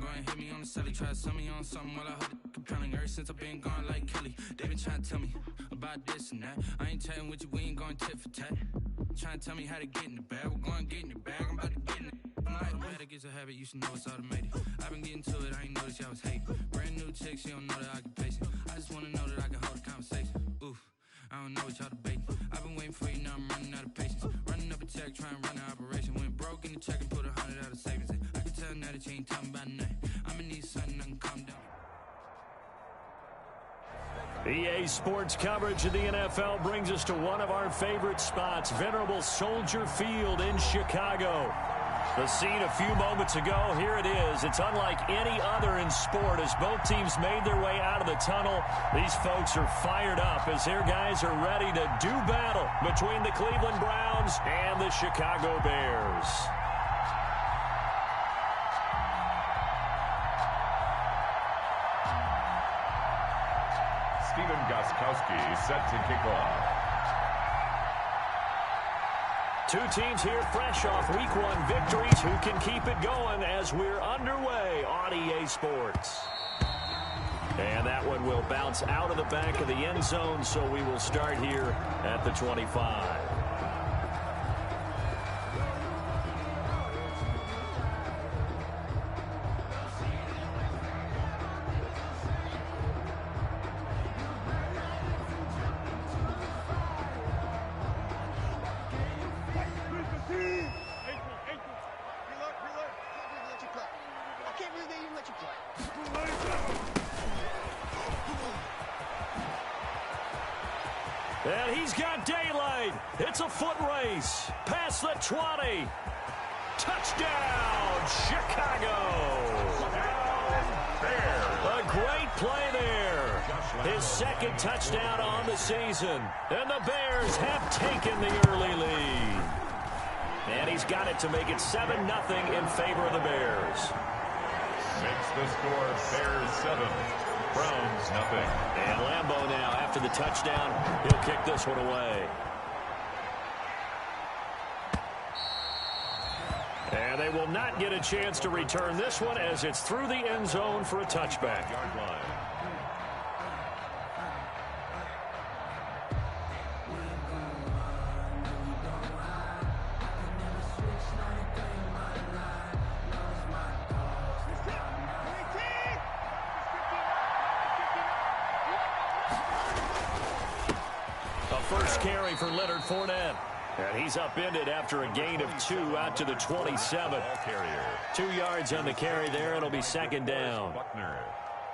go and hit me on the celly. Try to sell me on something while I heard it compelling. Ever since I've been gone like Kelly, they been trying to tell me about this and that. I ain't chatting with you, we ain't going tit for tat. Trying to tell me how to get in the bag. We're going to get in your bag, I'm about to get in it. I'm like, the way that gets a habit, you should know it's automated. I've been getting to it, I ain't noticed y'all was hating. Brand new chick, she don't know that I can pace it. I just wanna know that I can hold a conversation. Oof, I don't know what y'all debating. I've been waiting for you, now I'm running out of patience. Running up a check, trying to run an operation. Went broke in the check and put 100 out of savings in. I can tell now that you ain't talking about nothing. I'ma need something I can calm down. EA Sports coverage of the NFL brings us to one of our favorite spots, venerable Soldier Field in Chicago. The scene a few moments ago, here it is. It's unlike any other in sport as both teams made their way out of the tunnel. These folks are fired up as their guys are ready to do battle between the Cleveland Browns and the Chicago Bears. Stephen Gostkowski set to kick off. Two teams here fresh off Week 1 victories. Who can keep it going as we're underway on EA Sports? And that one will bounce out of the back of the end zone, so we will start here at the 25. And he's got daylight. It's a foot race. Past the 20. Touchdown, Chicago. A great play there. His second touchdown on the season. And the Bears have taken the early lead. And he's got it to make it 7-0 in favor of the Bears. Makes the score Bears 7. Browns nothing. And Lambeau now, after the touchdown, he'll kick this one away. And they will not get a chance to return this one as it's through the end zone for a touchback. Yard line. First carry for Leonard Fournette. And he's upended after a gain of 2 out to the 27. 2 yards on the carry there. It'll be second down.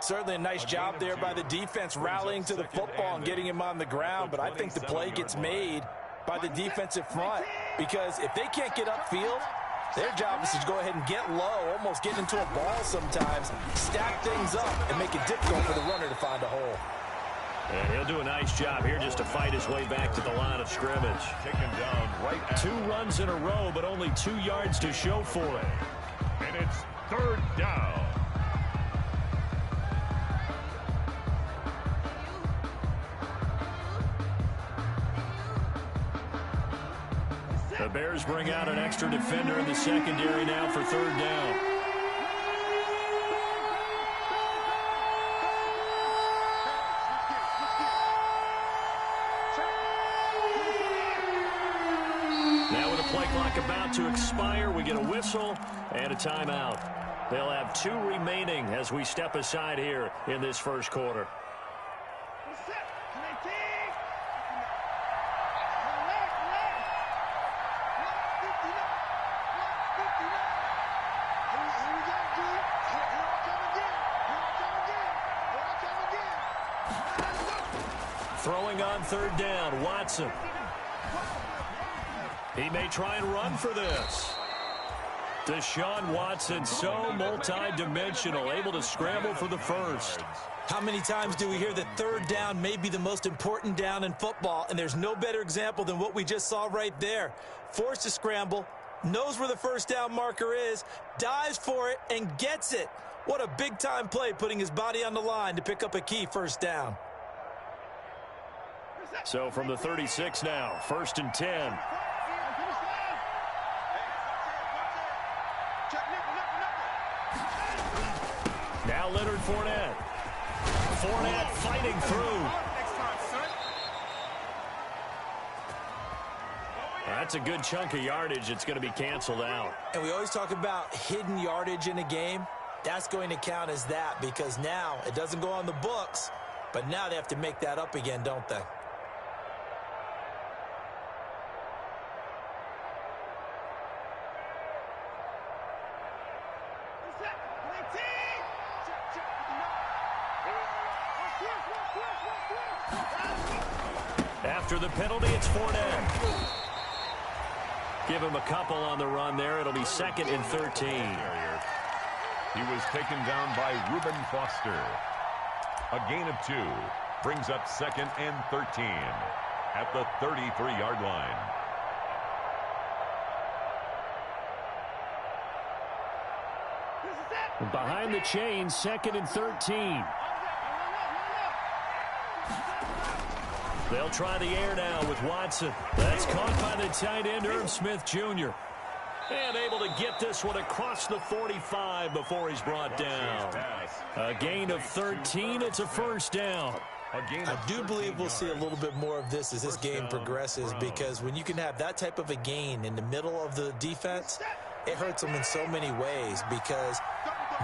Certainly a nice job there by the defense rallying to the football and getting him on the ground. But I think the play gets made by the defensive front because if they can't get upfield, their job is to go ahead and get low, almost get into a ball sometimes, stack things up, and make it difficult for the runner to find a hole. And he'll do a nice job here just to fight his way back to the line of scrimmage. Taken down right at 2 runs in a row, but only 2 yards to show for it. And it's third down. The Bears bring out an extra defender in the secondary now for third down. Clock about to expire. We get a whistle and a timeout. They'll have 2 remaining as we step aside here in this first quarter. Throwing on third down, Watson. He may try and run for this. Deshaun Watson, so multi-dimensional, able to scramble for the first. How many times do we hear that third down may be the most important down in football, and there's no better example than what we just saw right there. Forced to scramble, knows where the first down marker is, dives for it, and gets it. What a big-time play, putting his body on the line to pick up a key first down. So from the 36 now, 1st and 10. Fournette. Fournette fighting through. That's a good chunk of yardage. It's going to be canceled out. And we always talk about hidden yardage in a game. That's going to count as that because now it doesn't go on the books, but now they have to make that up again, don't they? After the penalty, it's Fournette. Give him a couple on the run there. It'll be 2nd and 13. He was taken down by Reuben Foster. A gain of 2 brings up 2nd and 13 at the 33-yard line. Behind the chains, 2nd and 13. They'll try the air now with Watson. That's caught by the tight end, Irv Smith Jr. And able to get this one across the 45 before he's brought down. A gain of 13. It's a first down. I do believe we'll see a little bit more of this as this game progresses because when you can have that type of a gain in the middle of the defense, it hurts them in so many ways because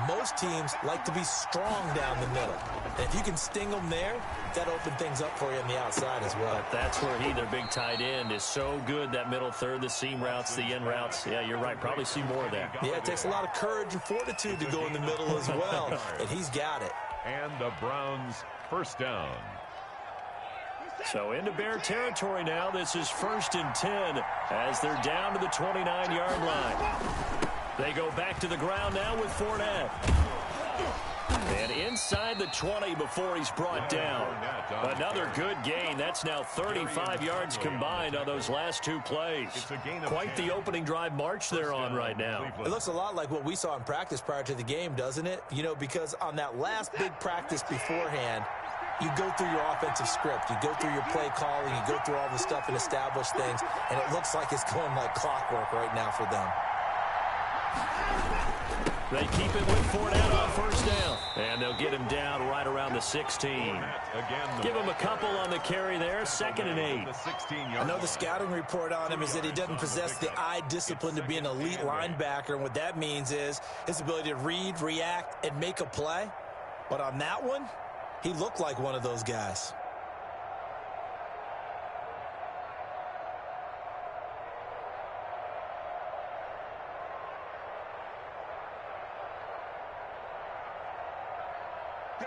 most teams like to be strong down the middle. And if you can sting them there, that opens things up for you on the outside as well. But that's where their big tight end, is so good, that middle third, the seam routes, the in routes. Yeah, you're right. Probably see more of that. Yeah, it takes a lot of courage and fortitude to go in the middle as well, and he's got it. And the Browns first down. So into Bear territory now. This is 1st and 10 as they're down to the 29-yard line. They go back to the ground now with Fournette. And inside the 20 before he's brought down. Another good gain. That's now 35 yards combined on those last 2 plays. Quite the opening drive march they're on right now. It looks a lot like what we saw in practice prior to the game, doesn't it? You know, because on that last big practice beforehand, you go through your offensive script. You go through your play calling. You go through all the stuff and establish things. And it looks like it's going like clockwork right now for them. They keep it with Fournette on first down. And they'll get him down right around the 16. Give him a couple on the carry there. 2nd and 8. I know the scouting report on him is that he doesn't possess the eye discipline to be an elite linebacker. And what that means is his ability to read, react, and make a play. But on that one, he looked like one of those guys.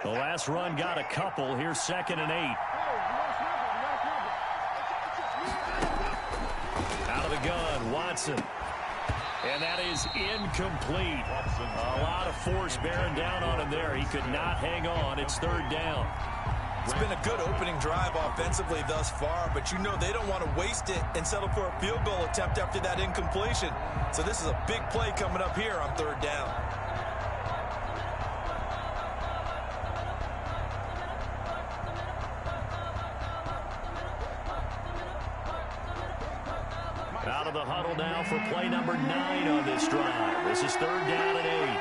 The last run got a couple. Here's 2nd and 8. Out of the gun, Watson. And that is incomplete. A lot of force bearing down on him there. He could not hang on. It's 3rd down. It's been a good opening drive offensively thus far, but you know they don't want to waste it and settle for a field goal attempt after that incompletion. So this is a big play coming up here on 3rd down. Out of the huddle now for play number 9 on this drive. This is 3rd down and 8.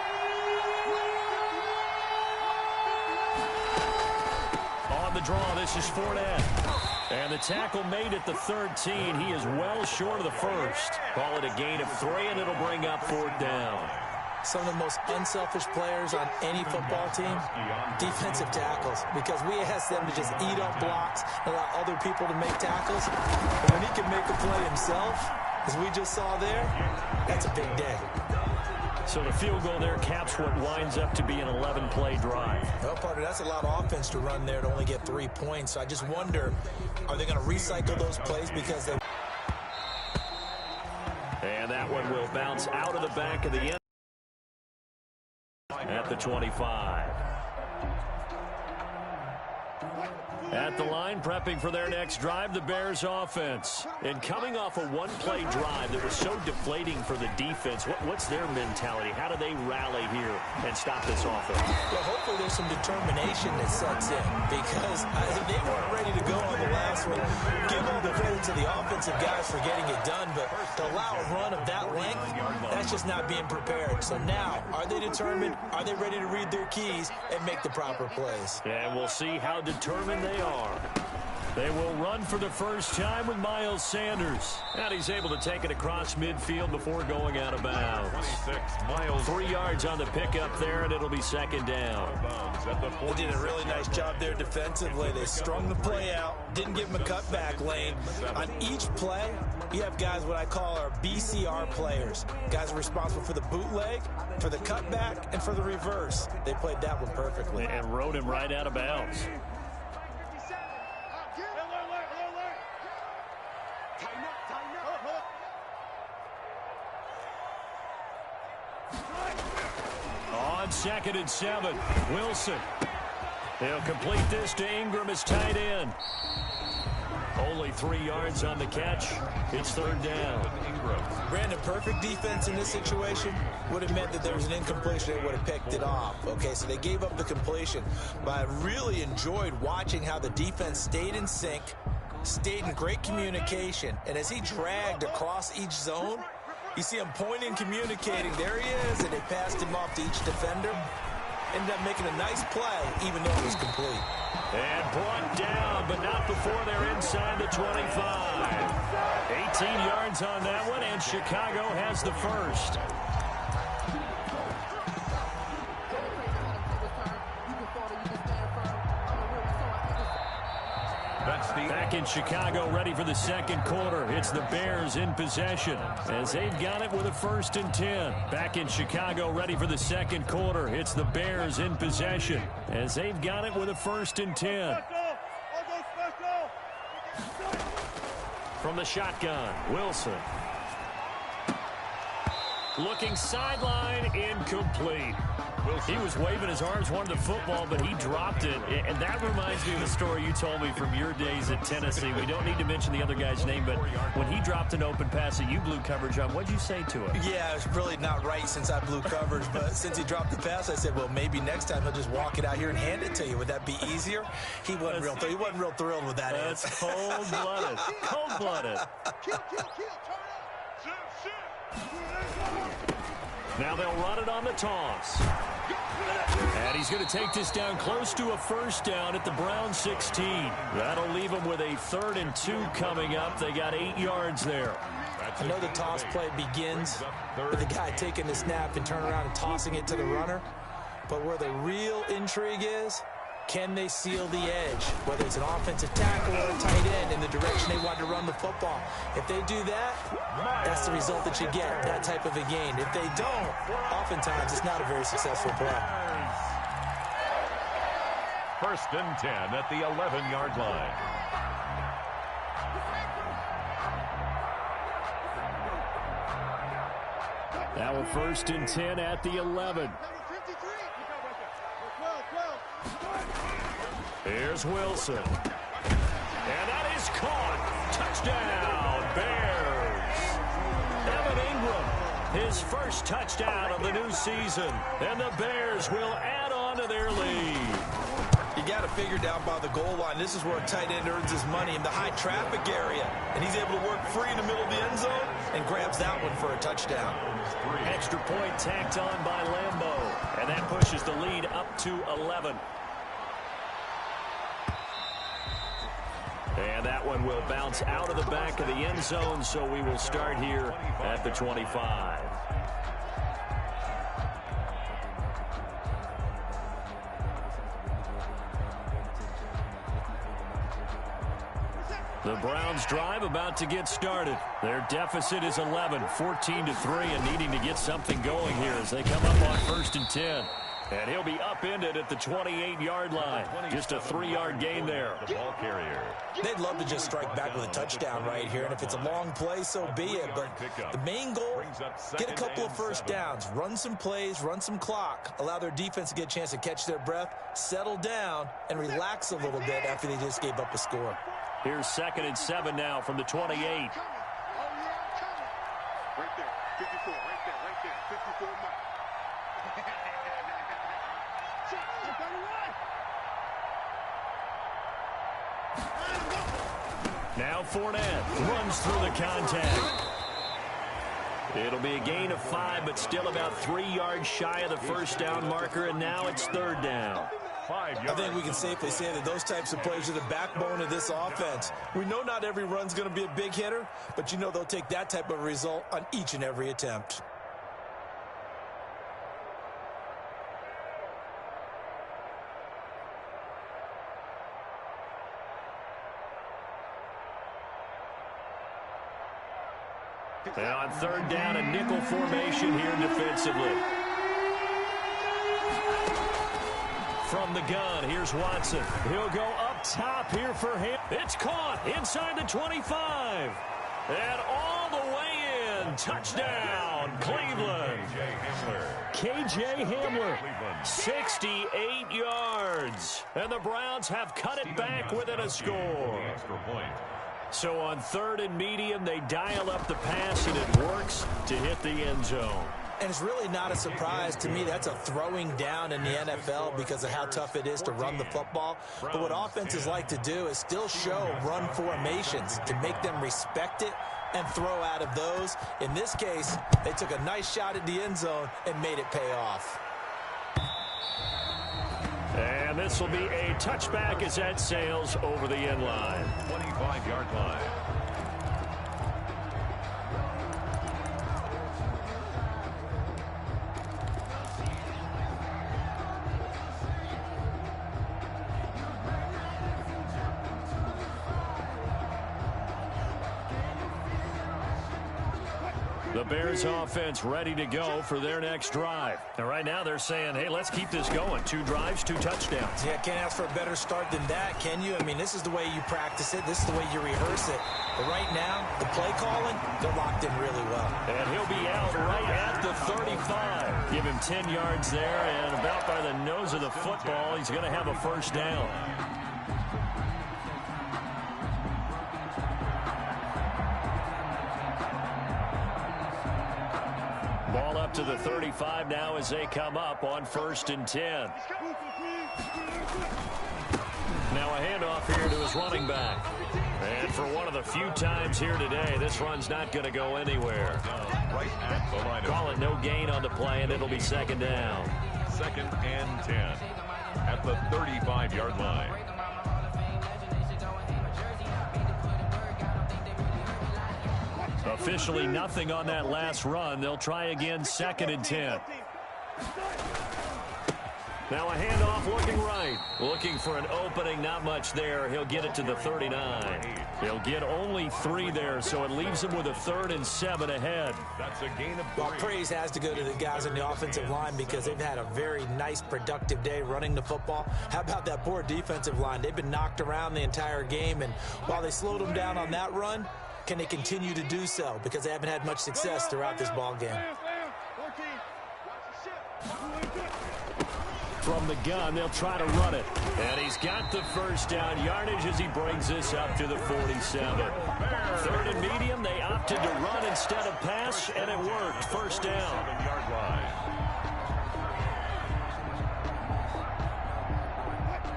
On the draw, this is Fournette. And the tackle made at the 13. He is well short of the first. Call it a gain of 3, and it'll bring up 4th down. Some of the most unselfish players on any football team, defensive tackles, because we ask them to just eat up blocks and allow other people to make tackles. And when he can make a play himself, as we just saw there, that's a big day. So the field goal there caps what winds up to be an 11-play drive. Well, partner, that's a lot of offense to run there to only get 3 points. So I just wonder, are they going to recycle those plays because they... And that one will bounce out of the back of the end at the 25. At the line, prepping for their next drive, the Bears offense. And coming off a one-play drive that was so deflating for the defense, what's their mentality? How do they rally here and stop this offense? Well, hopefully there's some determination that sets in, because they weren't ready to go on the last one. Give all the credit to the offensive guys for getting it done, but to allow a run of that length, that's just not being prepared. So now, are they determined? Are they ready to read their keys and make the proper plays? And we'll see how determined they are. They will run for the first time with Miles Sanders. And he's able to take it across midfield before going out of bounds. 26, Miles. 3 yards on the pickup there, and it'll be second down. They did a really nice job there defensively. They strung the play out, didn't give him a cutback lane. On each play, you have guys what I call our BCR players. Guys are responsible for the bootleg, for the cutback, and for the reverse. They played that one perfectly. And rode him right out of bounds. On 2nd and 7, Wilson. They'll complete this to Ingram as tight end. Only 3 yards on the catch. It's third down. Brandon, perfect defense in this situation would have meant that there was an incompletion. They would have picked it off. Okay, so they gave up the completion. But I really enjoyed watching how the defense stayed in sync, stayed in great communication. And as he dragged across each zone, you see him pointing, communicating. There he is, and they passed him off to each defender. Ended up making a nice play, even though it was complete. And brought down, but not before they're inside the 25. 18 yards on that one, and Chicago has the first. Back in Chicago, ready for the second quarter. It's the Bears in possession as they've got it with a 1st and 10. Back in Chicago, ready for the second quarter. It's the Bears in possession as they've got it with a 1st and 10. From the shotgun, Wilson. Looking sideline, incomplete. He was waving his arms, wanted the football, but he dropped it. And that reminds me of the story you told me from your days at Tennessee. We don't need to mention the other guy's name, but when he dropped an open pass that you blew coverage on, what'd you say to him? Yeah, it's really not right since I blew coverage, but since he dropped the pass, I said, well, maybe next time he'll just walk it out here and hand it to you. Would that be easier? He wasn't real thrilled with that. That's cold-blooded. Cold-blooded. Now they'll run it on the toss. And he's going to take this down close to a first down at the Brown 16. That'll leave them with a 3rd and 2 coming up. They got 8 yards there. I know the toss play begins with the guy taking the snap and turning around and tossing it to the runner. But where the real intrigue is, can they seal the edge? Whether it's an offensive tackle or a tight end in the direction they want to run the football. If they do that, that's the result that you get, that type of a gain. If they don't, oftentimes it's not a very successful play. 1st and 10 at the 11-yard line. Now a 1st and 10 at the 11. Here's Wilson. And that is caught. Touchdown, Bears. Evan Ingram, his first touchdown of the new season. And the Bears will add on to their lead. You got to figure down by the goal line. This is where a tight end earns his money, in the high traffic area. And he's able to work free in the middle of the end zone and grabs that one for a touchdown. Extra point tacked on by Lambeau. And that pushes the lead up to 11. And that one will bounce out of the back of the end zone, so we will start here at the 25. The Browns drive about to get started. Their deficit is 11, 14-3, and needing to get something going here as they come up on 1st and 10. And he'll be upended at the 28-yard line. Just a 3-yard gain there. The ball carrier. They'd love to just strike back with a touchdown right here, and if it's a long play, so be it. But the main goal, get a couple of first downs, run some plays, run some clock, allow their defense to get a chance to catch their breath, settle down, and relax a little bit after they just gave up a score. Here's 2nd and 7 now from the 28. Right there, 54, right there, 54 mark. Now Fournette runs through the contact. It'll be a gain of 5, but still about 3 yards shy of the first down marker, and now it's 3rd down. I think we can safely say that those types of plays are the backbone of this offense. We know not every run's going to be a big hitter, but you know they'll take that type of result on each and every attempt. And on 3rd down, a nickel formation here defensively. From the gun, here's Watson. He'll go up top here for him. It's caught inside the 25. And all the way in. Touchdown, Cleveland. KJ Hamler, 68 yards. And the Browns have cut it back within a score. So on 3rd and medium, they dial up the pass, and it works to hit the end zone. And it's really not a surprise to me. That's a throwing down in the NFL because of how tough it is to run the football. But what offenses like to do is still show run formations to make them respect it and throw out of those. In this case, they took a nice shot at the end zone and made it pay off. And this will be a touchback as that sails over the end line. 25-yard line. The Bears offense ready to go for their next drive. And right now they're saying, hey, let's keep this going. 2 drives, 2 touchdowns. Yeah, can't ask for a better start than that, can you? I mean, this is the way you practice it. This is the way you rehearse it. But right now, the play calling, they're locked in really well. And he'll be out right at the 35. Give him 10 yards there, and about by the nose of the football, he's going to have a first down. Ball up to the 35 now as they come up on 1st and 10. Now a handoff here to his running back. And for one of the few times here today, this run's not going to go anywhere. Right at the line. Call it no gain on the play, and it'll be 2nd down. 2nd and 10 at the 35-yard line. Officially nothing on that last run. They'll try again 2nd and 10. Now a handoff looking right. Looking for an opening, not much there. He'll get it to the 39. He'll get only 3 there, so it leaves him with a 3rd and 7 ahead. That's a gain of 3. Well, praise has to go to the guys on the offensive line because they've had a very nice, productive day running the football. How about that poor defensive line? They've been knocked around the entire game, and while they slowed them down on that run, can they continue to do so? Because they haven't had much success throughout this ball game. From the gun, they'll try to run it. And he's got the first down yardage as he brings this up to the 47. 3rd and medium, they opted to run instead of pass, and it worked. First down. 7-yard line.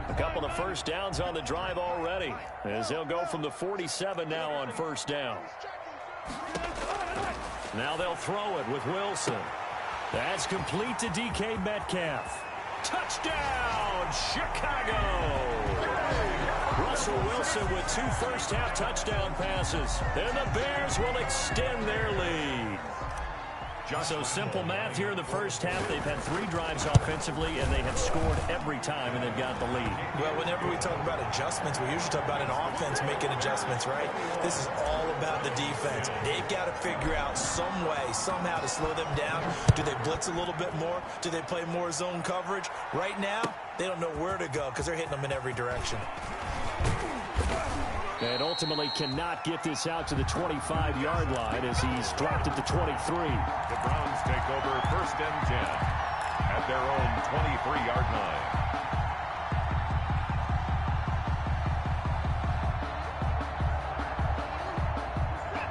A couple of first downs on the drive already, as they'll go from the 47 now on first down. Now they'll throw it with Wilson. That's complete to DK Metcalf. Touchdown, Chicago! Russell Wilson with 2 first-half touchdown passes. And the Bears will extend their lead. So simple math here in the first half. They've had 3 drives offensively, and they have scored every time, and they've got the lead. Well, whenever we talk about adjustments, we usually talk about an offense making adjustments, right? This is all about the defense. They've got to figure out some way, somehow to slow them down. Do they blitz a little bit more? Do they play more zone coverage? Right now, they don't know where to go because they're hitting them in every direction. And ultimately cannot get this out to the 25-yard line as he's dropped it to 23. The Browns take over 1st and 10 at their own 23-yard line.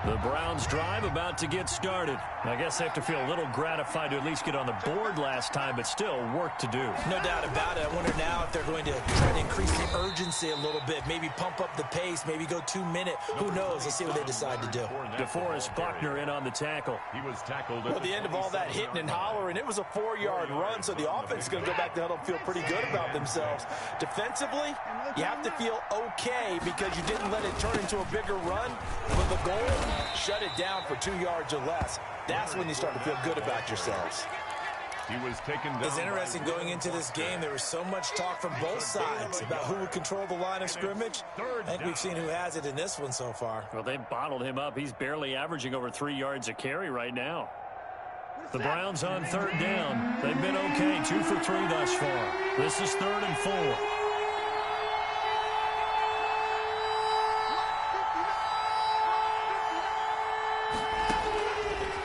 The Browns drive about to get started. I guess they have to feel a little gratified to at least get on the board last time, but still work to do. No doubt about it. I wonder now if they're going to try to increase the urgency a little bit, maybe pump up the pace, maybe go 2-minute. Who knows? Let's see what they decide to do. DeForest Buckner in on the tackle. He was tackled At the end of all that hitting and hollering, it was a 4-yard run, so the offense is going to go back to huddle and feel pretty good about themselves. Defensively, you have to feel okay because you didn't let it turn into a bigger run. But the goal, shut it down for 2 yards or less. That's when you start to feel good about yourselves. He was taken down. It's interesting going into this game. There was so much talk from both sides about who would control the line of scrimmage. I think we've seen who has it in this one so far. Well, they bottled him up. He's barely averaging over 3 yards a carry right now. The Browns on 3rd down. They've been okay, 2 for 3 thus far. This is 3rd and 4.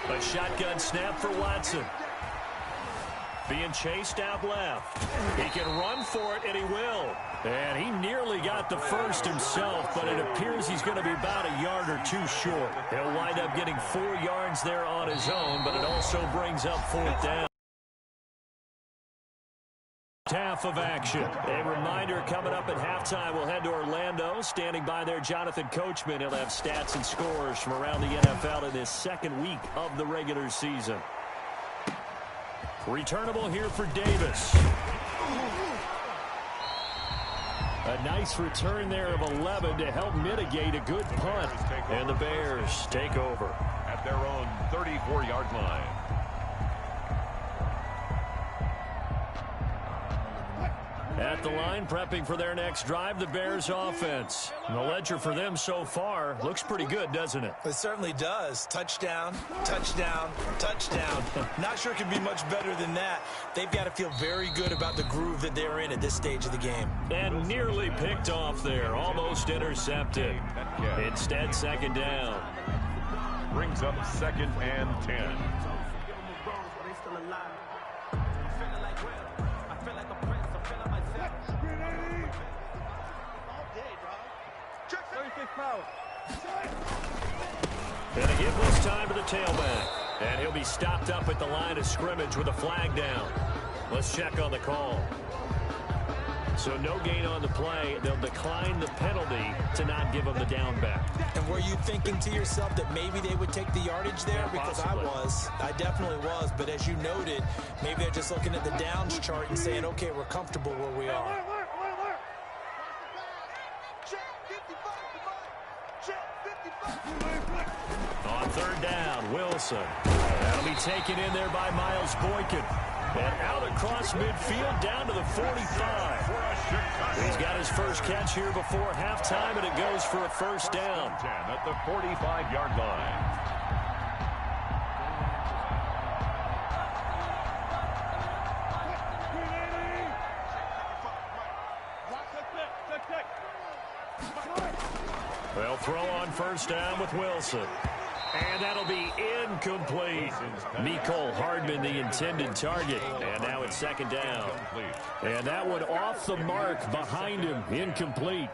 A shotgun snap for Watson. Being chased out left. He can run for it, and he will. And he nearly got the first himself, but it appears he's going to be about a yard or 2 short. He'll wind up getting 4 yards there on his own, but it also brings up 4th down. Half of action. A reminder coming up at halftime. We'll head to Orlando. Standing by there, Jonathan Coachman. He'll have stats and scores from around the NFL in his 2nd week of the regular season. Returnable here for Davis. A nice return there of 11 to help mitigate a good punt. And the Bears take over at their own 34-yard line. At the line, prepping for their next drive, the Bears offense. And the ledger for them so far looks pretty good, doesn't it? It certainly does. Touchdown, touchdown, touchdown. Not sure it can be much better than that. They've got to feel very good about the groove that they're in at this stage of the game. And nearly picked off there, almost intercepted. Instead, 2nd down. Brings up 2nd and 10. And a give this time to the tailback. And he'll be stopped up at the line of scrimmage with a flag down. Let's check on the call. So no gain on the play. They'll decline the penalty to not give him the down back. And were you thinking to yourself that maybe they would take the yardage there? Yeah, because possibly. I definitely was. But as you noted, maybe they're just looking at the downs chart and saying, okay, we're comfortable where we are. On 3rd down, Wilson. That'll be taken in there by Miles Boykin. And out across midfield down to the 45. He's got his first catch here before halftime, and it goes for a 1st down. 10 at the 45-yard line. They'll throw on 1st down with Wilson. And that'll be incomplete. Mecole Hardman, the intended target. And now it's 2nd down. And that one off the mark behind him. Incomplete.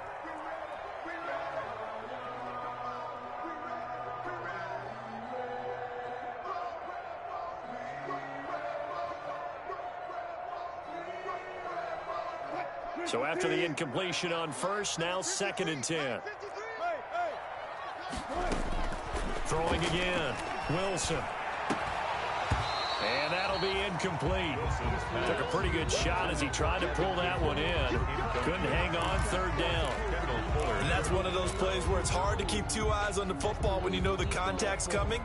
So after the incompletion on 1st, now 2nd and 10. Throwing again, Wilson. And that'll be incomplete. Took a pretty good shot as he tried to pull that one in. Couldn't hang on, third down. And that's one of those plays where it's hard to keep two eyes on the football when you know the contact's coming,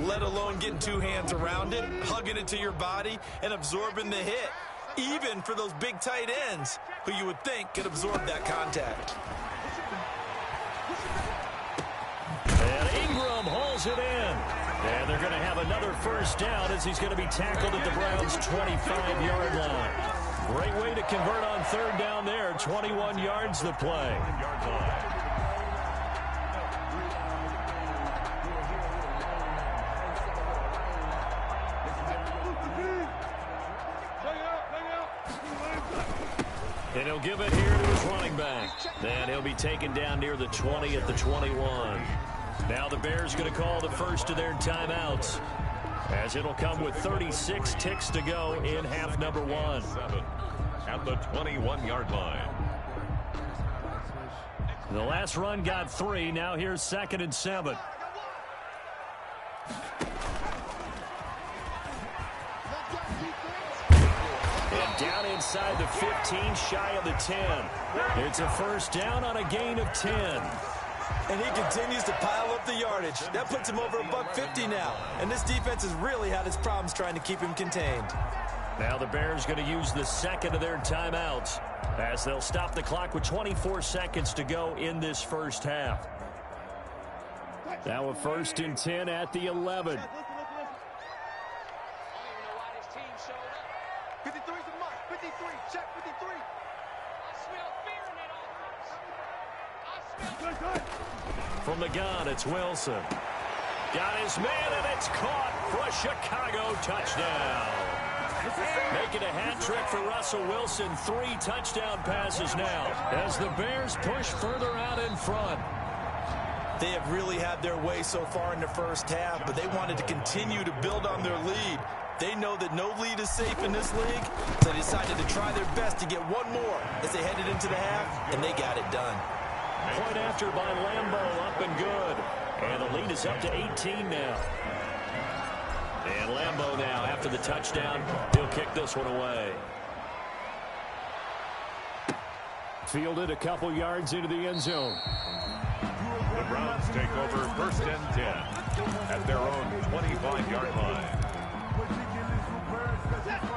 let alone getting two hands around it, hugging it to your body, and absorbing the hit, even for those big tight ends who you would think could absorb that contact. And Ingram hauls it in. And they're going to have another first down as he's going to be tackled at the Browns' 25-yard line. Great way to convert on third down there. 21 yards the play. And he'll give it here to his running back. Then he'll be taken down near the 20 at the 21. Now the Bears going to call the first of their timeouts, as it'll come with 36 ticks to go in half number one. At the 21-yard line. The last run got 3. Now here's 2nd and 7. And down inside the 15, shy of the 10. It's a first down on a gain of 10. And he continues to pile up the yardage. That puts him over $150 now. And this defense has really had its problems trying to keep him contained. Now the Bears going to use the second of their timeouts, as they'll stop the clock with 24 seconds to go in this first half. Now a 1st and 10 at the 11. 53's a mark. 53. Check 53. From the gun, it's Wilson. Got his man, and it's caught for a Chicago touchdown. Making a hat trick for Russell Wilson. 3 touchdown passes now as the Bears push further out in front. They have really had their way so far in the first half, but they wanted to continue to build on their lead. They know that no lead is safe in this league, so they decided to try their best to get one more as they headed into the half, and they got it done. Point after by Lambeau, up and good. And the lead is up to 18 now. And Lambeau now, after the touchdown, he'll kick this one away. Fielded a couple yards into the end zone. The Browns take over 1st and 10 at their own 25-yard line.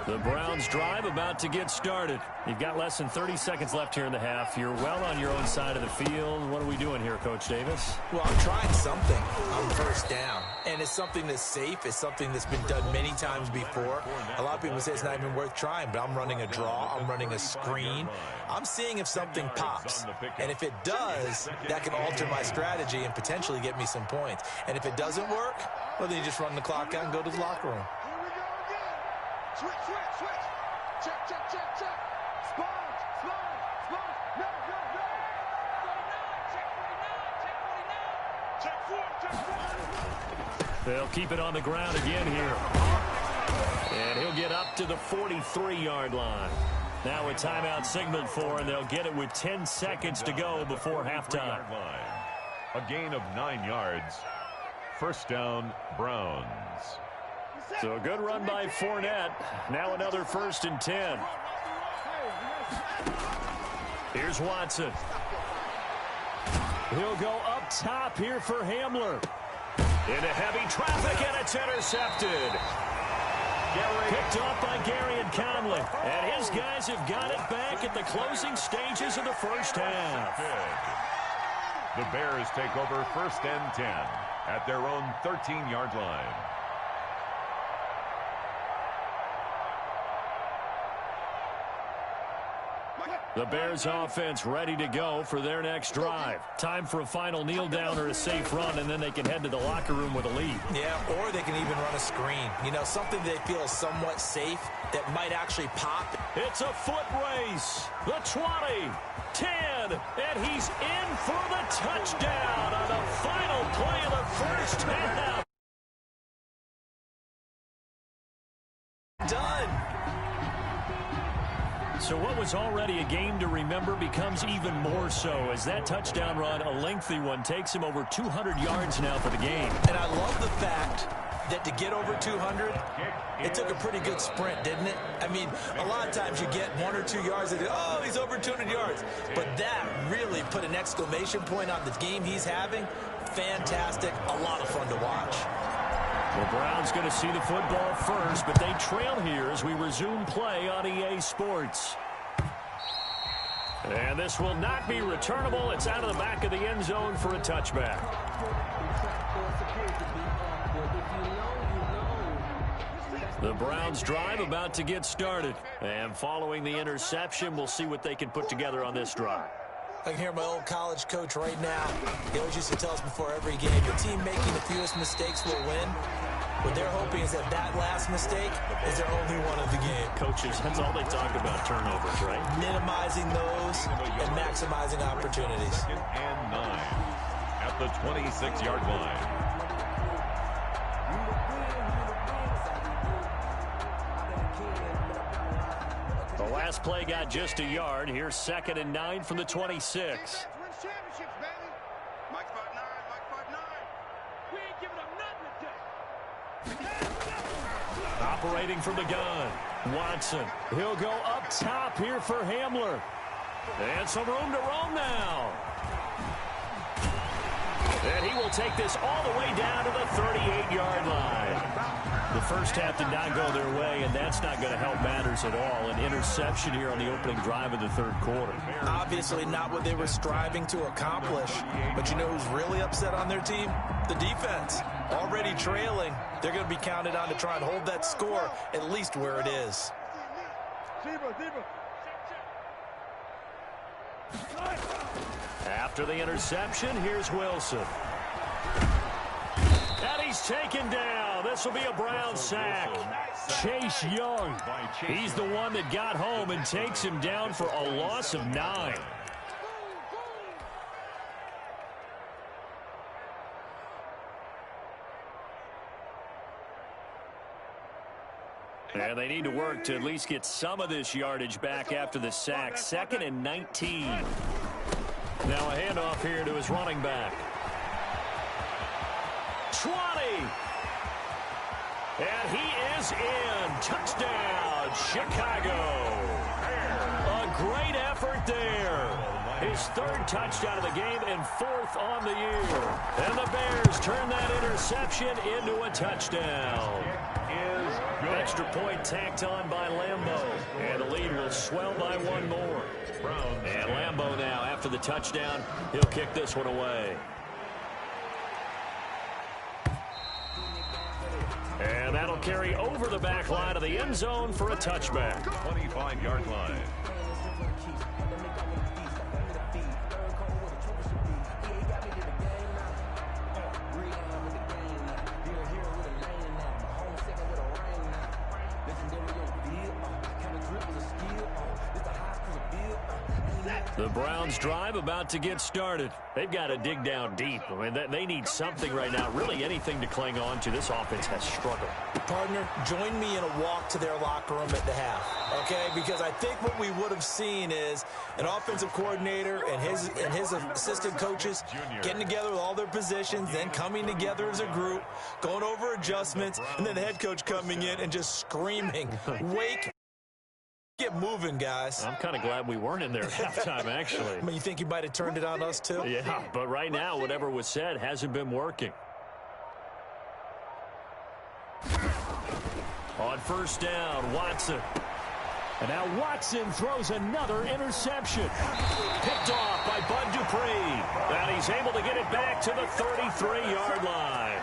The Browns drive about to get started. You've got less than 30 seconds left here in the half. You're well on your own side of the field. What are we doing here, Coach Davis? Well, I'm trying something on first down, and it's something that's safe. It's something that's been done many times before. A lot of people say it's not even worth trying, but I'm running a draw. I'm running a screen. I'm seeing if something pops, and if it does, that can alter my strategy and potentially get me some points. And if it doesn't work, well, then you just run the clock out and go to the locker room. Switch. Check. Sponge. No. Check 49. They'll keep it on the ground again here. And he'll get up to the 43-yard line. Now a timeout signaled for, and they'll get it with 10 seconds to go before halftime. A gain of 9 yards. First down, Browns. So a good run by Fournette. Now another 1st and 10. Here's Watson. He'll go up top here for Hamler. Into heavy traffic, and it's intercepted. Picked off by Gary and Conley. And his guys have got it back at the closing stages of the first half. The Bears take over 1st and 10 at their own 13-yard line. The Bears offense ready to go for their next drive. Time for a final kneel down or a safe run, and then they can head to the locker room with a lead. Yeah, or they can even run a screen. You know, something they feel is somewhat safe that might actually pop. It's a foot race. The 20, 10, and he's in for the touchdown on the final play of the first half. Done. So what was already a game to remember becomes even more so as that touchdown run, a lengthy one, takes him over 200 yards now for the game. And I love the fact that to get over 200, it took a pretty good sprint, didn't it? I mean, a lot of times you get 1 or 2 yards and, oh, he's over 200 yards. But that really put an exclamation point on the game he's having. Fantastic. A lot of fun to watch. The Browns going to see the football first, but they trail here as we resume play on EA Sports. And this will not be returnable. It's out of the back of the end zone for a touchback. The Browns drive about to get started. And following the interception, we'll see what they can put together on this drive. I can hear my old college coach right now. He always used to tell us before every game, the team making the fewest mistakes will win. What they're hoping is that last mistake is their only one of the game. Coaches, that's all they talk about, turnovers, right? Minimizing those and maximizing opportunities. 2nd and 9 at the 26-yard line. The last play got just a yard. Here's 2nd and 9 from the 26. Operating from the gun, Watson. He'll go up top here for Hamler. And some room to roam now. And he will take this all the way down to the 38-yard line. The first half did not go their way, and that's not going to help matters at all. An interception here on the opening drive of the third quarter. Obviously not what they were striving to accomplish. But you know who's really upset on their team? The defense. Already trailing. They're going to be counted on to try and hold that score at least where it is. After the interception, here's Wilson. And he's taken down. This will be a Brown sack. Chase Young. He's the one that got home and takes him down for a loss of 9. And they need to work to at least get some of this yardage back after the sack. 2nd and 19. Now a handoff here to his running back. 20. And he is in. Touchdown, Chicago. A great effort there. His 3rd touchdown of the game and 4th on the year. And the Bears turn that interception into a touchdown. Extra point tacked on by Lambeau. And the lead will swell by 1 more. And Lambeau now, after the touchdown, he'll kick this one away. And that'll carry over the back line of the end zone for a touchback. 25-yard line. The Browns drive about to get started. They've got to dig down deep. I mean, they need something right now, really anything to cling on to. This offense has struggled. Partner, join me in a walk to their locker room at the half, okay? Because I think what we would have seen is an offensive coordinator and his assistant coaches getting together with all their positions, then coming together as a group, going over adjustments, and then the head coach coming in and just screaming, wake get moving, guys. I'm kind of glad we weren't in there at halftime, actually. I mean, you think you might have turned it on us, too? Yeah, but right now, whatever was said hasn't been working. On 1st down, Watson. And now Watson throws another interception. Picked off by Bud Dupree. And he's able to get it back to the 33-yard line.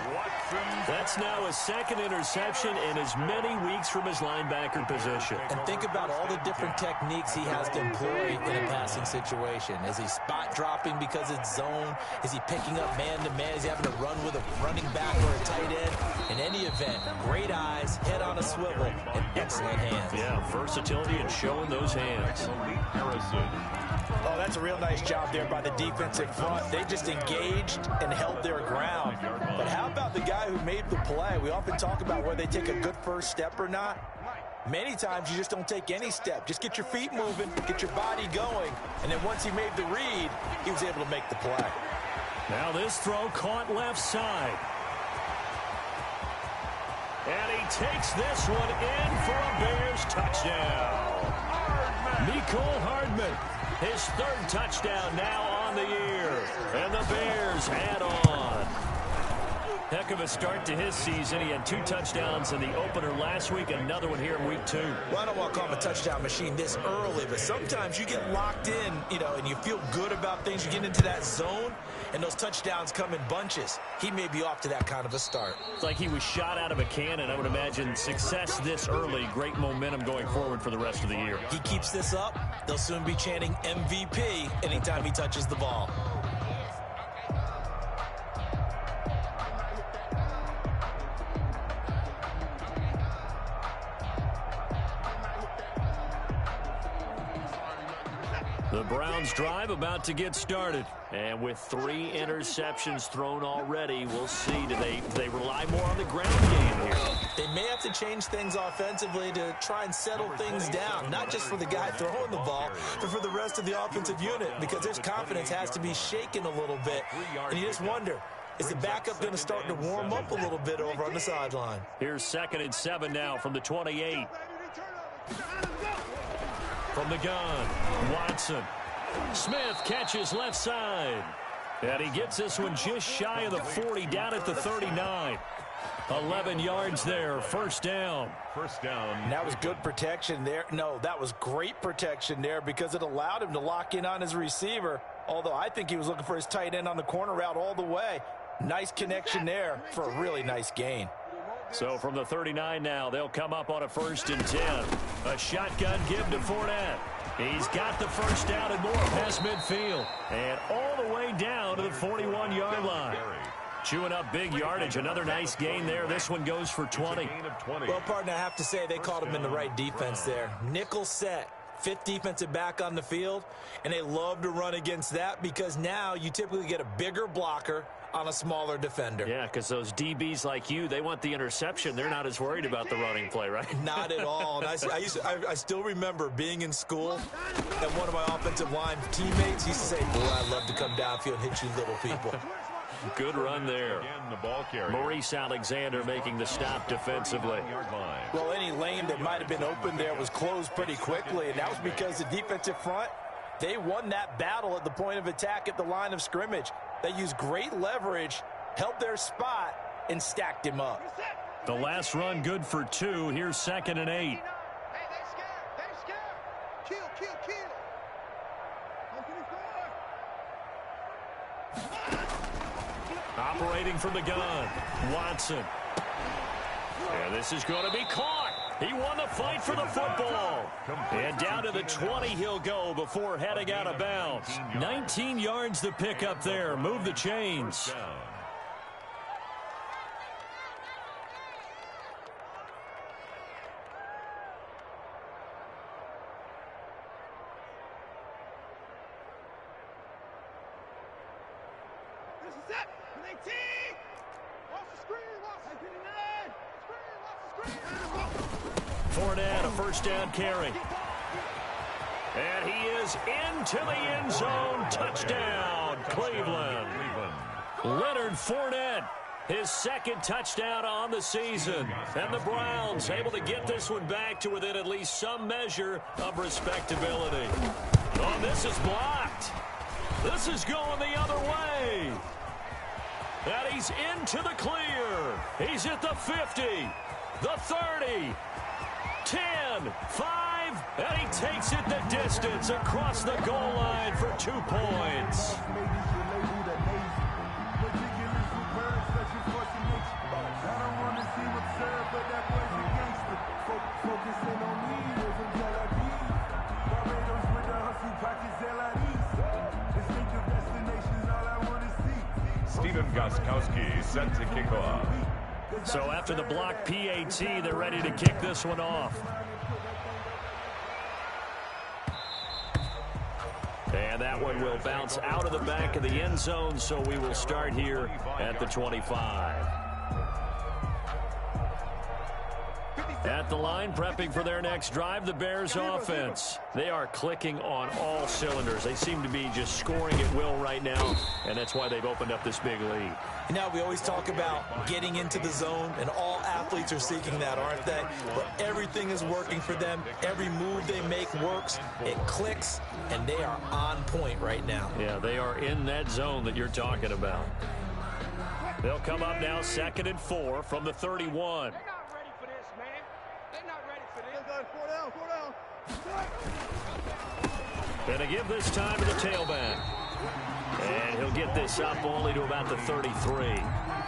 That's now his 2nd interception in as many weeks from his linebacker position. And think about all the different techniques he has to employ in a passing situation. Is he spot dropping because it's zone? Is he picking up man-to-man? Is he having to run with a running back or a tight end? In any event, great eyes, head on a swivel, and excellent hands. Yeah, versatility and showing those hands. Oh, that's a real nice job there by the defensive front. They just engaged and held their ground. But how about the guy who made the play? We often talk about whether they take a good first step or not. Many times you just don't take any step. Just get your feet moving, get your body going. And then once he made the read, he was able to make the play. Now this throw caught left side. And he takes this one in for a Bears touchdown. Mecole Hardman, his third touchdown now on the year. And the Bears add on. Heck of a start to his season. He had 2 touchdowns in the opener last week, another one here in week 2. Well, I don't want to call him a touchdown machine this early, but sometimes you get locked in, and you feel good about things. You get into that zone, and those touchdowns come in bunches. He may be off to that kind of a start. It's like he was shot out of a cannon. I would imagine success this early, great momentum going forward for the rest of the year. He keeps this up, they'll soon be chanting MVP anytime he touches the ball. The Browns drive about to get started. And with 3 interceptions thrown already, we'll see. Do they rely more on the ground game here? They may have to change things offensively to try and settle things down, not just for the guy throwing the ball, but for the rest of the offensive unit, because his confidence has to be shaken a little bit. And you just wonder, is the backup going to start to warm up a little bit over on the sideline? Here's 2nd and 7 now from the 28. From the gun, Watson. Smith catches left side. And he gets this one just shy of the 40, down at the 39. 11 yards there, first down. First down. And that was good protection there. No, that was great protection there because it allowed him to lock in on his receiver, although I think he was looking for his tight end on the corner route all the way. Nice connection there for a really nice gain. So from the 39 now, they'll come up on a 1st and 10. A shotgun give to Fournette. He's got the first down and more past midfield. And all the way down to the 41-yard line. Chewing up big yardage. Another nice gain there. This one goes for 20. Well, partner, I have to say they called him in the right defense there. Nickel set. 5th defensive back on the field. And they love to run against that because now you typically get a bigger blocker on a smaller defender. Yeah, because those DBs like you, they want the interception. They're not as worried about the running play, right? Not at all. And I still remember being in school, and one of my offensive line teammates used to say, boy, I'd love to come downfield and hit you little people. Good run there. Maurice Alexander making the stop defensively. Well, any lane that might have been open there was closed pretty quickly, and that was because the defensive front, they won that battle at the point of attack at the line of scrimmage. They used great leverage, held their spot, and stacked him up. The last run good for 2. Here's 2nd and 8. Hey, they scared. They scared. Kill. Operating from the gun, Watson. And this is going to be caught. He won the fight for the football. And down to the 20 he'll go before heading out of bounds. 19 yards to pick up there. Move the chains. This is it. 18. Watch the screen. Watch the screen. Fournette, a first down carry. And he is into the end zone. Touchdown, Cleveland. Leonard Fournette, his 2nd touchdown on the season. And the Browns able to get this one back to within at least some measure of respectability. Oh, this is blocked. This is going the other way. And he's into the clear. He's at the 50, the 30, 10, 5, and he takes it the distance across the goal line for 2 points. Stephen Gostkowski set to kick off. So after the block PAT, they're ready to kick this one off. And that one will bounce out of the back of the end zone, so we will start here at the 25. At the line, prepping for their next drive, the Bears offense. They are clicking on all cylinders. They seem to be just scoring at will right now, and that's why they've opened up this big lead. You know, we always talk about getting into the zone, and all athletes are seeking that, aren't they? But everything is working for them. Every move they make works. It clicks, and they are on point right now. Yeah, they are in that zone that you're talking about. They'll come up now 2nd and 4 from the 31. Going to give this time to the tailback. And he'll get this up only to about the 33.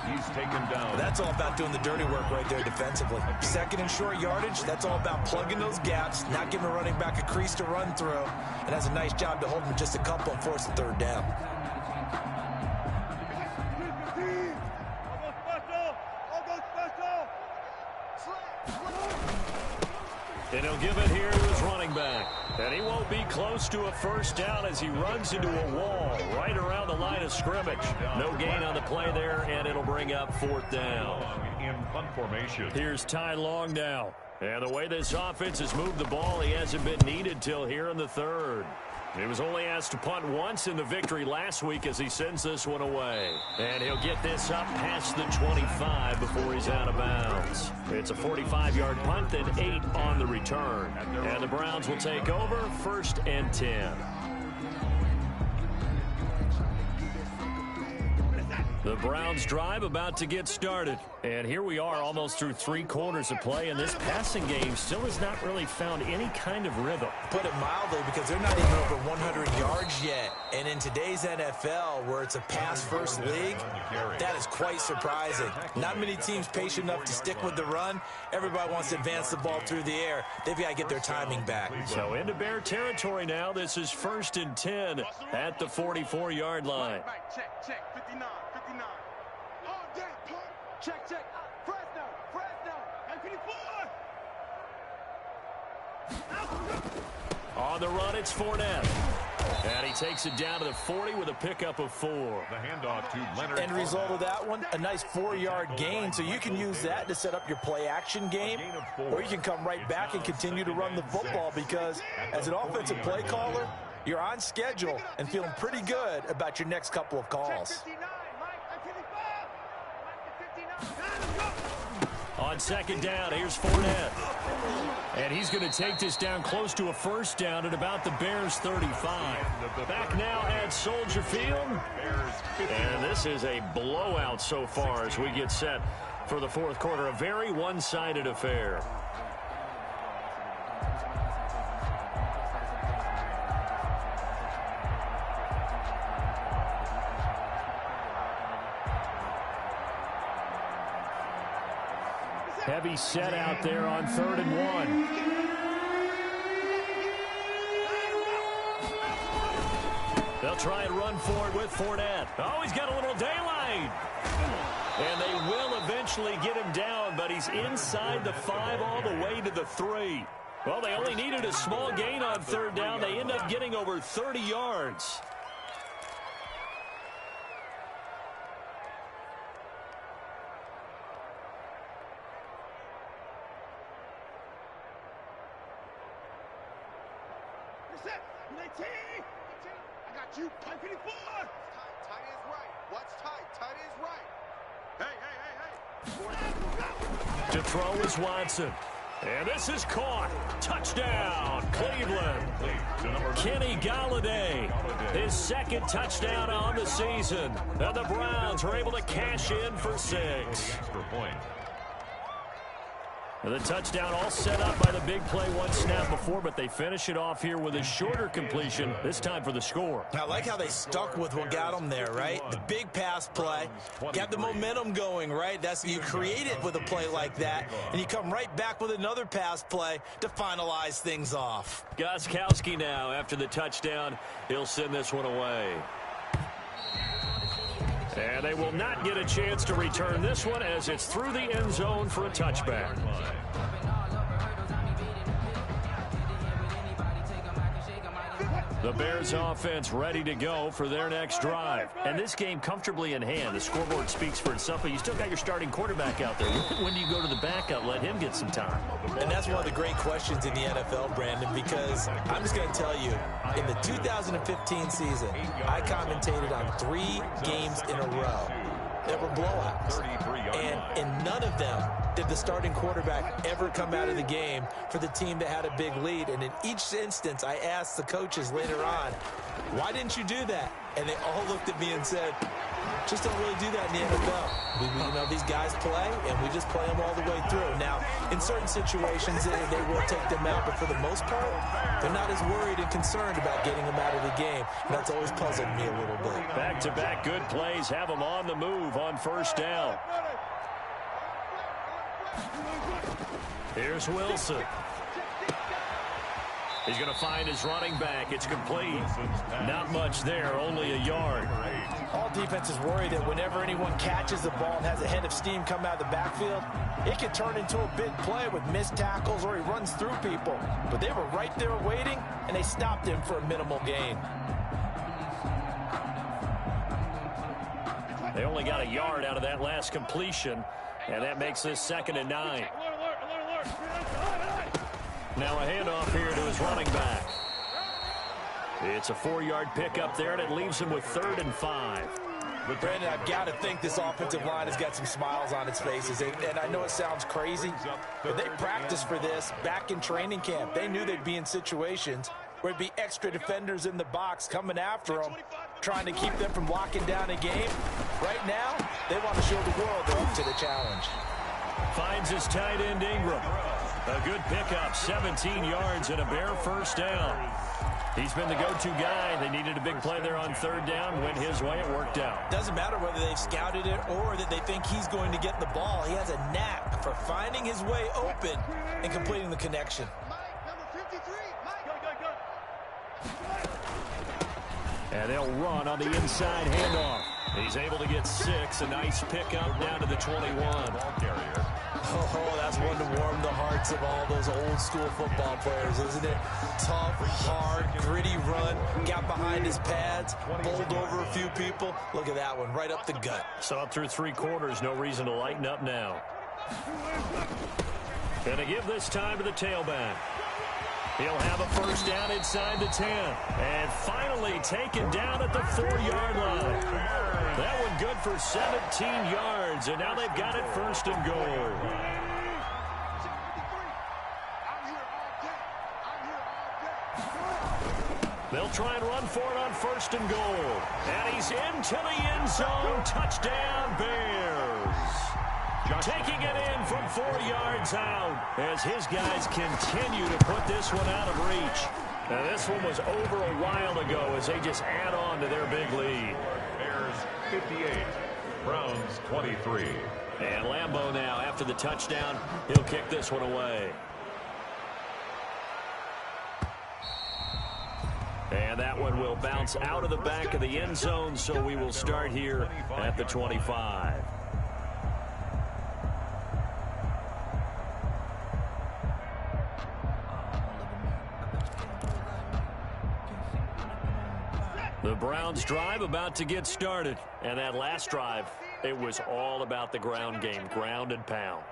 He's taken down. That's all about doing the dirty work right there defensively. 2nd and short yardage, that's all about plugging those gaps, not giving a running back a crease to run through, and has a nice job to hold him just a couple and force the 3rd down. And he'll give it here to his running back. And he won't be close to a 1st down as he runs into a wall right around the line of scrimmage. No gain on the play there, and it'll bring up 4th down. In punt formation. Here's Ty Long now. And the way this offense has moved the ball, he hasn't been needed till here in the 3rd. He was only asked to punt once in the victory last week as he sends this one away. And he'll get this up past the 25 before he's out of bounds. It's a 45-yard punt, then 8 on the return. And the Browns will take over 1st and 10. The Browns drive about to get started. And here we are almost through 3 quarters of play, and this passing game still has not really found any kind of rhythm. Put it mildly, because they're not even over 100 yards yet. And in today's NFL, where it's a pass-first league, that is quite surprising. Not many teams patient enough to stick with the run. Everybody wants to advance the ball through the air. They've got to get their timing back. So into Bear territory now. This is 1st and 10 at the 44-yard line. Check, 59, 59. All day, punt. Check. Fresno, 54. On the run, it's Fournette. And he takes it down to the 40 with a pickup of 4. The handoff to Leonard. End result of that one, a nice 4-yard gain. So you can use that to set up your play-action game, or you can come right back and continue to run the football, because as an offensive play caller, you're on schedule and feeling pretty good about your next couple of calls. On 2nd down, here's Fournette. And he's going to take this down close to a 1st down at about the Bears' 35. Back now at Soldier Field. And this is a blowout so far as we get set for the 4th quarter. A very one-sided affair. Heavy set out there on 3rd and 1. They'll try and run for it with Fournette. Oh, he's got a little daylight. And they will eventually get him down, but he's inside the 5 all the way to the 3. Well, they only needed a small gain on 3rd down. They end up getting over 30 yards. I got you. Pipe 54. Tight is right. What's tight? Tight is right. Hey. To throw is Watson. And this is caught. Touchdown, Cleveland. Kenny Galladay, his 2nd touchdown on the season. And the Browns are able to cash in for 6. And the touchdown all set up by the big play one snap before, but they finish it off here with a shorter completion, this time for the score. I like how they stuck with what got them there, right? The big pass play, got the momentum going, right? That's you create it with a play like that, and you come right back with another pass play to finalize things off. Gostkowski now, after the touchdown, he'll send this one away. And they will not get a chance to return this one as it's through the end zone for a touchback. The Bears offense ready to go for their next drive. And this game comfortably in hand. The scoreboard speaks for itself, but you still got your starting quarterback out there. When do you go to the backup? Let him get some time. And that's one of the great questions in the NFL, Brandon, because I'm just going to tell you, in the 2015 season, I commentated on 3 games in a row that were blowouts. And in none of them did the starting quarterback ever come out of the game for the team that had a big lead. And in each instance, I asked the coaches later on, why didn't you do that? And they all looked at me and said, just don't really do that in the NFL. These guys play, and we just play them all the way through. Now, in certain situations, they will take them out, but for the most part, they're not as worried and concerned about getting them out of the game. And that's always puzzled me a little bit. Back-to-back good plays have them on the move on first down. Here's Wilson. He's going to find his running back. It's complete. Not much there, only a yard. All defenses worry that whenever anyone catches the ball and has a head of steam come out of the backfield, it can turn into a big play with missed tackles or he runs through people. But they were right there waiting, and they stopped him for a minimal gain. They only got a yard out of that last completion, and that makes this 2nd and 9. Now a handoff here to his running back. It's a 4-yard pickup there, and it leaves him with 3rd and 5. But Brandon, I've got to think this offensive line has got some smiles on its faces. And I know it sounds crazy, but they practiced for this back in training camp. They knew they'd be in situations where it'd be extra defenders in the box coming after them, trying to keep them from locking down a game. Right now, they want to show the world they're up to the challenge. Finds his tight end Ingram. A good pickup, 17 yards and a Bear first down. He's been the go-to guy. They needed a big play there on 3rd down. Went his way. It worked out. Doesn't matter whether they've scouted it or that they think he's going to get the ball. He has a knack for finding his way open and completing the connection. And they'll run on the inside handoff. He's able to get 6. A nice pickup down to the 21. Oh, that's one to warm the hearts of all those old-school football players, isn't it? Tough, hard, gritty run. Got behind his pads, bowled over a few people. Look at that one, right up the gut. So up through 3 quarters, no reason to lighten up now. Gonna give this time to the tailback. He'll have a first down inside the 10. And finally taken down at the 4-yard line. That one good for 17 yards. And now they've got it 1st and goal. They'll try and run for it on 1st and goal. And he's into the end zone. Touchdown, Bears. Taking it in from 4 yards out as his guys continue to put this one out of reach. Now, this one was over a while ago as they just add on to their big lead. Bears 58, Browns 23. And Lambeau now, after the touchdown, he'll kick this one away. And that one will bounce out of the back of the end zone, so we will start here at the 25. The Browns drive about to get started. And that last drive, it was all about the ground game, ground and pound.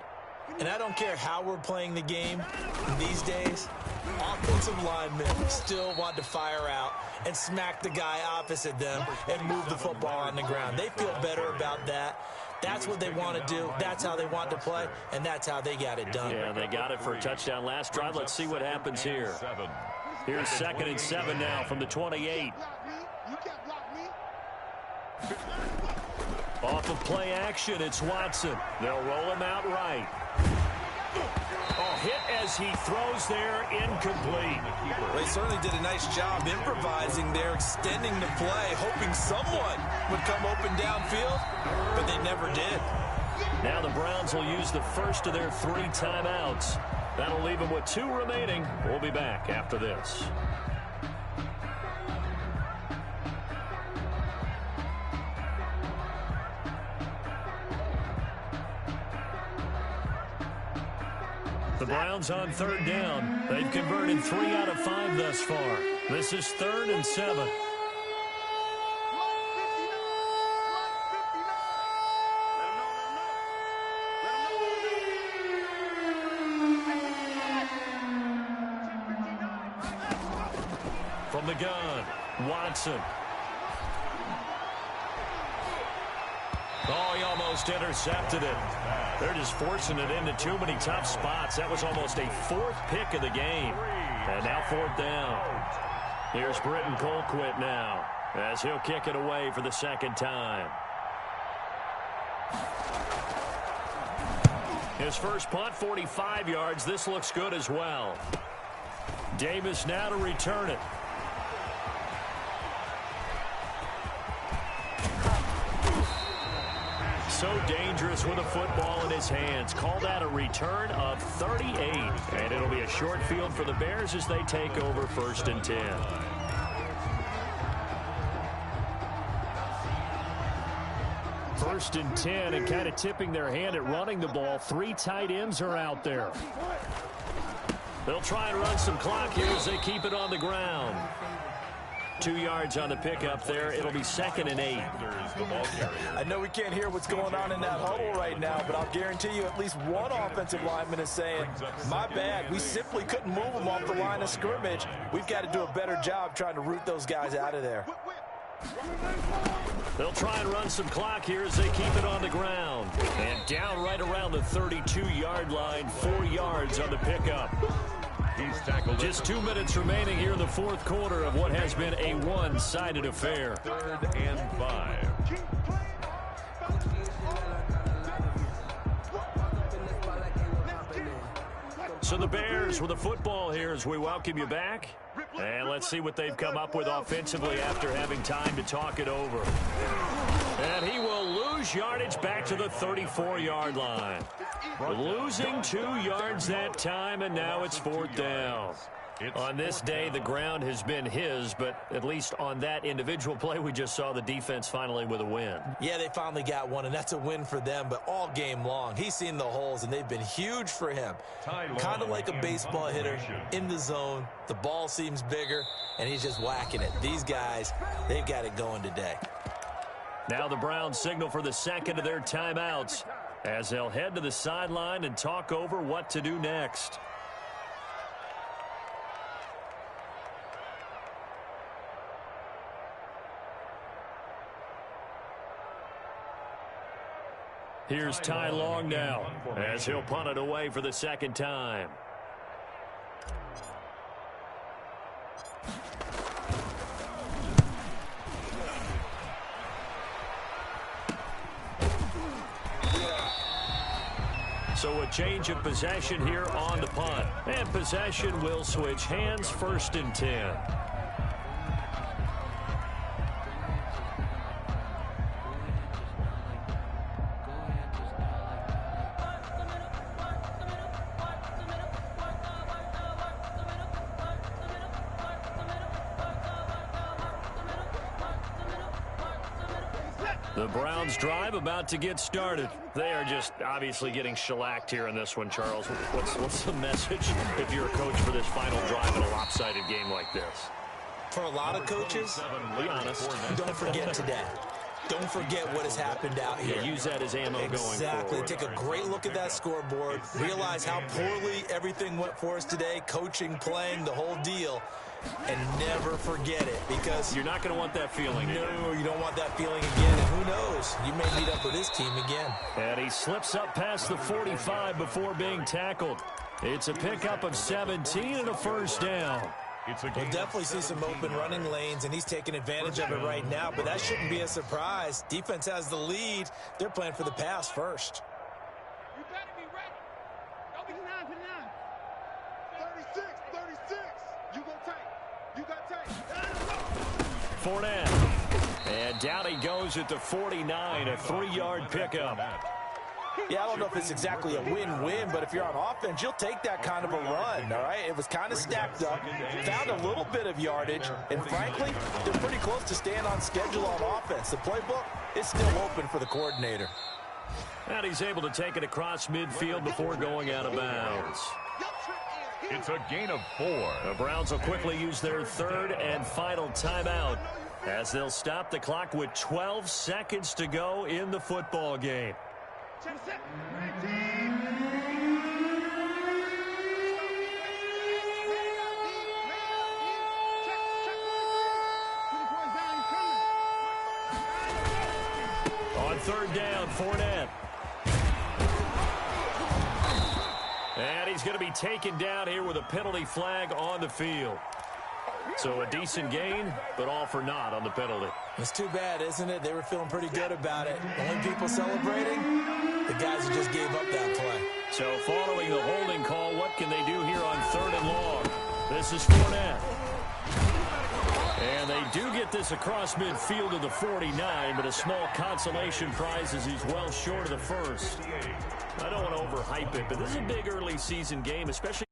And I don't care how we're playing the game these days, offensive linemen still want to fire out and smack the guy opposite them and move the football on the ground. They feel better about that. That's what they want to do. That's how they want to play, and that's how they got it done. Yeah, they got it for a touchdown last drive. Let's see what happens here. Here's 2nd and 7 now from the 28. Off of play action, it's Watson. They'll roll him out right. Oh, hit as he throws there, incomplete. They certainly did a nice job improvising there, extending the play, hoping someone would come open downfield, but they never did. Now the Browns will use the first of their 3 timeouts. That'll leave them with 2 remaining. We'll be back after this. The Browns on 3rd down. They've converted 3 out of 5 thus far. This is 3rd and 7. From the gun, Watson. Oh, he almost intercepted it. They're just forcing it into too many tough spots. That was almost a 4th pick of the game. And now 4th down. Here's Britton Colquitt now as he'll kick it away for the 2nd time. His first punt, 45 yards. This looks good as well. Davis now to return it. So dangerous with a football in his hands. Call that a return of 38. And it'll be a short field for the Bears as they take over 1st and 10. First and 10, and kind of tipping their hand at running the ball. 3 tight ends are out there. They'll try and run some clock here as they keep it on the ground. 2 yards on the pickup there. It'll be 2nd and 8. I know we can't hear what's going on in that huddle right now, but I'll guarantee you at least one offensive lineman is saying, my bad, we simply couldn't move them off the line of scrimmage. We've got to do a better job trying to root those guys out of there. They'll try and run some clock here as they keep it on the ground. And down right around the 32-yard line, 4 yards on the pickup. He's tackled. Just 2 minutes remaining here in the 4th quarter of what has been a one-sided affair. 3rd and 5. So the Bears with the football here as we welcome you back. And let's see what they've come up with offensively after having time to talk it over. And he will lose yardage back to the 34-yard line. Losing 2 yards that time, and now it's 4th down. On this day, the ground has been his, but at least on that individual play, we just saw the defense finally with a win. Yeah, they finally got one, and that's a win for them, but all game long, he's seen the holes, and they've been huge for him. Kind of like a baseball hitter in the zone. The ball seems bigger, and he's just whacking it. These guys, they've got it going today. Now the Browns signal for the 2nd of their timeouts as they'll head to the sideline and talk over what to do next. Here's Ty Long now as he'll punt it away for the 2nd time. So a change of possession here on the punt. And possession will switch hands, 1st and 10. The Browns drive about to get started. They are just obviously getting shellacked here in this one, Charles. What's the message if you're a coach for this final drive in a lopsided game like this? For a lot of coaches, Be honest. don't forget today. Don't forget what has happened out here. Use that as ammo going forward. Exactly. Take a great look at that scoreboard. Realize how poorly everything went for us today. Coaching, playing, the whole deal. And never forget it, because you're not going to want that feeling. No, you don't want that feeling again. And who knows? You may meet up with this team again. And he slips up past the 45 before being tackled. It's a pickup of 17 and a 1st down. We'll definitely see some open running lanes, and he's taking advantage of it right now, but that shouldn't be a surprise. Defense has the lead. They're playing for the pass first. You better be ready. Don't be 36, 36. You go tight. You got tight. Fournette. And down he goes at the 49, a 3-yard pickup. Yeah, I don't know if it's exactly a win-win, but if you're on offense, you'll take that kind of a run, all right? It was kind of stacked up, found a little bit of yardage, and frankly, they're pretty close to staying on schedule on offense. The playbook is still open for the coordinator. And he's able to take it across midfield before going out of bounds. Your trick is It's a gain of 4. The Browns will quickly use their third and final timeout as they'll stop the clock with 12 seconds to go in the football game. On third down, Fournette. And he's going to be taken down here with a penalty flag on the field. So a decent gain, but all for naught on the penalty. It's too bad, isn't it? They were feeling pretty good about it. The only people celebrating, the guys who just gave up that play. So following the holding call, what can they do here on third and long? This is Fournette. And they do get this across midfield to the 49, but a small consolation prize as he's well short of the first. I don't want to overhype it, but this is a big early season game, especially